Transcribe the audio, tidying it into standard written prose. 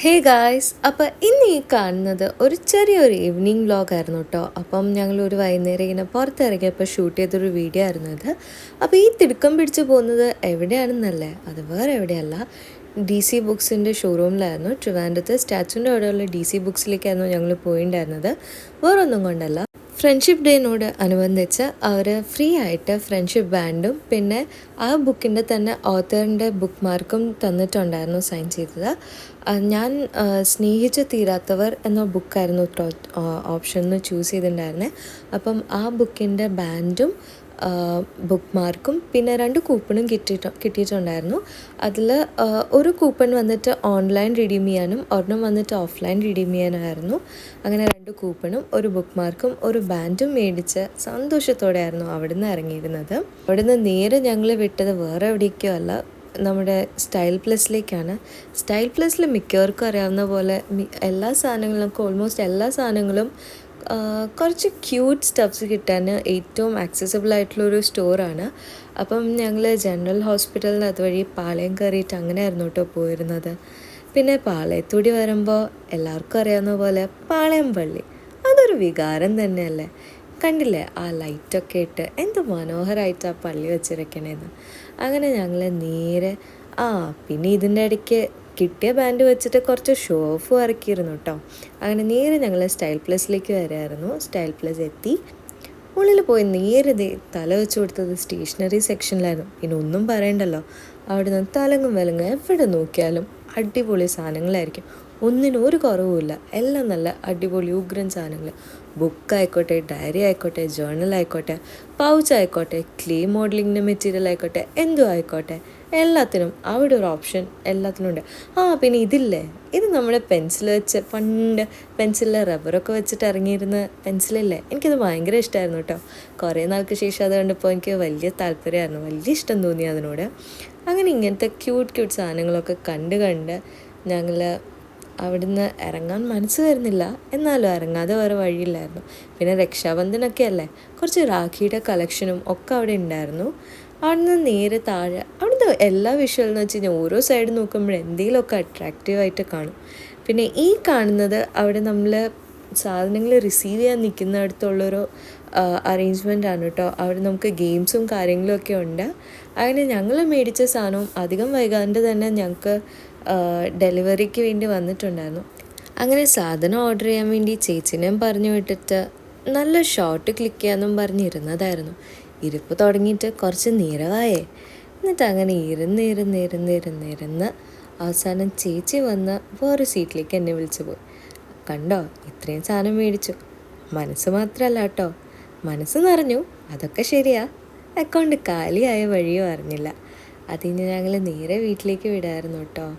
Hey guys, അപ്പോൾ ഇന്ന് ഈ കാണുന്നത് ഒരു ചെറിയൊരു ഈവനിങ് വ്ളോഗായിരുന്നു കേട്ടോ. അപ്പം ഞങ്ങൾ ഒരു വൈകുന്നേരം ഇങ്ങനെ പുറത്തിറങ്ങിയപ്പോൾ ഷൂട്ട് ചെയ്തൊരു വീഡിയോ ആയിരുന്നു ഇത്. അപ്പോൾ ഈ തിടുക്കം പിടിച്ച് പോകുന്നത് എവിടെയാണെന്നല്ലേ, അത് വേറെ എവിടെയല്ല, DC ബുക്സിൻ്റെ ഷോറൂമിലായിരുന്നു. ട്രിവാൻഡ്രത്ത് സ്റ്റാച്യൂൻ്റെ അവിടെയുള്ള DC ബുക്സിലേക്കായിരുന്നു ഞങ്ങൾ പോയിട്ടുണ്ടായിരുന്നത്. വേറൊന്നും കൊണ്ടല്ല, ഫ്രണ്ട്ഷിപ്പ് ഡേനോട് അനുബന്ധിച്ച് അവർ ഫ്രീ ആയിട്ട് ഫ്രണ്ട്ഷിപ്പ് ബാൻഡും പിന്നെ ആ ബുക്കിൻ്റെ തന്നെ ഓത്തറിൻ്റെ ബുക്ക് മാർക്കും തന്നിട്ടുണ്ടായിരുന്നു സൈൻ ചെയ്തത്. ഞാൻ സ്നേഹിച്ച് തീരാത്തവർ എന്ന ബുക്കായിരുന്നു ഓപ്ഷൻ ചൂസ് ചെയ്തിട്ടുണ്ടായിരുന്നത്. അപ്പം ആ ബുക്കിൻ്റെ ബാൻഡും ബുക്ക് മാർക്കും പിന്നെ 2 കൂപ്പണും കിട്ടിയിട്ടുണ്ടായിരുന്നു. അതിൽ ഒരു കൂപ്പൺ വന്നിട്ട് ഓൺലൈൻ റിഡീം ചെയ്യാനും ഒരെണ്ണം വന്നിട്ട് ഓഫ്ലൈൻ റിഡീം ചെയ്യാനായിരുന്നു. അങ്ങനെ 2 കൂപ്പണും ഒരു ബുക്ക് മാർക്കും ഒരു ബാൻഡും മേടിച്ച് സന്തോഷത്തോടെയായിരുന്നു അവിടെ നിന്ന് ഇറങ്ങിയിരുന്നത്. അവിടെ നിന്ന് നേരെ ഞങ്ങൾ വിട്ടത് വേറെ എവിടേക്കോ അല്ല, നമ്മുടെ സ്റ്റൈൽ പ്ലസിലേക്കാണ്. സ്റ്റൈൽ പ്ലസിൽ മിക്കവർക്കും അറിയാവുന്ന പോലെ എല്ലാ സാധനങ്ങളും, ഓൾമോസ്റ്റ് എല്ലാ സാധനങ്ങളും കുറച്ച് ക്യൂട്ട് സ്റ്റഫ്സ് കിട്ടാൻ ഏറ്റവും ആക്സസിബിൾ ആയിട്ടുള്ളൊരു സ്റ്റോറാണ്. അപ്പം ഞങ്ങൾ ജനറൽ ഹോസ്പിറ്റലിന് അതുവഴി പാളയം കയറിയിട്ട് അങ്ങനെയായിരുന്നു കേട്ടോ പോയിരുന്നത്. പിന്നെ പാളയത്തൂടി വരുമ്പോൾ എല്ലാവർക്കും അറിയാവുന്ന പോലെ പാളയം പള്ളി അതൊരു വികാരം തന്നെയല്ലേ. കണ്ടില്ലേ ആ ലൈറ്റൊക്കെ ഇട്ട് എന്ത് മനോഹരമായിട്ട് ആ പള്ളി വെച്ചിരിക്കണേന്ന്. അങ്ങനെ ഞങ്ങൾ നേരെ പിന്നെ ഇതിൻ്റെ ഇടയ്ക്ക് കിട്ടിയ ബാൻഡ് വെച്ചിട്ട് കുറച്ച് ഷോ ഓഫ് ഇറക്കിയിരുന്നു കേട്ടോ. അങ്ങനെ നേരെ ഞങ്ങൾ സ്റ്റൈൽ പ്ലസിലേക്ക് വരായിരുന്നു. സ്റ്റൈൽ പ്ലസ് എത്തി, ഉള്ളിൽ പോയി നേരെ തല വെച്ച് കൊടുത്തത് സ്റ്റേഷനറി സെക്ഷനിലായിരുന്നു. പിന്നെ ഒന്നും പറയണ്ടല്ലോ, അവിടെ നിന്ന് തലങ്ങും വിലങ്ങും എവിടെ നോക്കിയാലും അടിപൊളി സാധനങ്ങളായിരിക്കും. ഒന്നിനും ഒരു കുറവുമില്ല, എല്ലാം നല്ല അടിപൊളി ഉഗ്രൻ സാധനങ്ങൾ. ബുക്കായിക്കോട്ടെ, ഡയറി ആയിക്കോട്ടെ, ജേർണൽ ആയിക്കോട്ടെ, പൗച്ച് ആയിക്കോട്ടെ, ക്ലേ മോഡലിങ്ങിൻ്റെ മെറ്റീരിയൽ ആയിക്കോട്ടെ, എന്തും ആയിക്കോട്ടെ, എല്ലാത്തിനും അവിടെ ഒരു ഓപ്ഷൻ എല്ലാത്തിനും ഉണ്ട്. പിന്നെ ഇതില്ലേ, ഇത് നമ്മുടെ പെൻസിൽ വെച്ച് പണ്ട് പെൻസിലിലെ റബ്ബറൊക്കെ വെച്ചിട്ട് ഇറങ്ങിയിരുന്ന പെൻസിലില്ലേ, എനിക്കത് ഭയങ്കര ഇഷ്ടമായിരുന്നു കേട്ടോ. കുറേ നാൾക്ക് ശേഷം അത് കണ്ടപ്പോൾ എനിക്ക് വലിയ താല്പര്യമായിരുന്നു, വലിയ ഇഷ്ടം തോന്നി അതിനോട്. അങ്ങനെ ഇങ്ങനത്തെ ക്യൂട്ട് സാധനങ്ങളൊക്കെ കണ്ട് ഞങ്ങൾ അവിടുന്ന് ഇറങ്ങാൻ മനസ്സ് വരുന്നില്ല, എന്നാലും ഇറങ്ങാതെ വേറെ വഴിയില്ലായിരുന്നു. പിന്നെ രക്ഷാബന്ധനൊക്കെ അല്ലേ, കുറച്ച് രാഖിയുടെ കളക്ഷനും ഒക്കെ അവിടെ ഉണ്ടായിരുന്നു. അവിടുന്ന് നേരെ താഴെ അവിടുത്തെ എല്ലാ വിഷ്വലെന്ന് വെച്ച് കഴിഞ്ഞാൽ ഓരോ സൈഡ് നോക്കുമ്പോൾ എന്തെങ്കിലുമൊക്കെ അട്രാക്റ്റീവായിട്ട് കാണും. പിന്നെ ഈ കാണുന്നത് അവിടെ നമ്മൾ സാധനങ്ങൾ റിസീവ് ചെയ്യാൻ നിൽക്കുന്നിടത്തുള്ളൊരു അറേഞ്ച്മെൻ്റ് ആണ് കേട്ടോ. അവിടെ നമുക്ക് ഗെയിംസും കാര്യങ്ങളും ഒക്കെ ഉണ്ട്. അങ്ങനെ ഞങ്ങൾ മേടിച്ച സാധനവും അധികം വൈകാണ്ട് തന്നെ ഞങ്ങൾക്ക് ഡെലിവറിക്ക് വേണ്ടി വന്നിട്ടുണ്ടായിരുന്നു. അങ്ങനെ സാധനം ഓർഡർ ചെയ്യാൻ വേണ്ടി ചേച്ചിനെയും പറഞ്ഞു വിട്ടിട്ട് നല്ല ഷോട്ട് ക്ലിക്ക് ചെയ്യാമെന്നും പറഞ്ഞിരുന്നതായിരുന്നു. ഇരിപ്പ് തുടങ്ങിയിട്ട് കുറച്ച് നേരമായേ. എന്നിട്ട് അങ്ങനെ ഇരുന്ന് അവസാനം ചേച്ചി വന്ന് വേറെ സീറ്റിലേക്ക് എന്നെ വിളിച്ചു പോയി. കണ്ടോ, ഇത്രയും സാധനം മേടിച്ചു. മനസ്സ് മാത്രമല്ല കേട്ടോ, മനസ്സ് നിറഞ്ഞു, അതൊക്കെ ശരിയാ. അക്കൗണ്ട് കാലിയായ വഴിയോ അറിഞ്ഞില്ല. അതിന് ഞങ്ങൾ നേരെ വീട്ടിലേക്ക് വിടായിരുന്നു കേട്ടോ.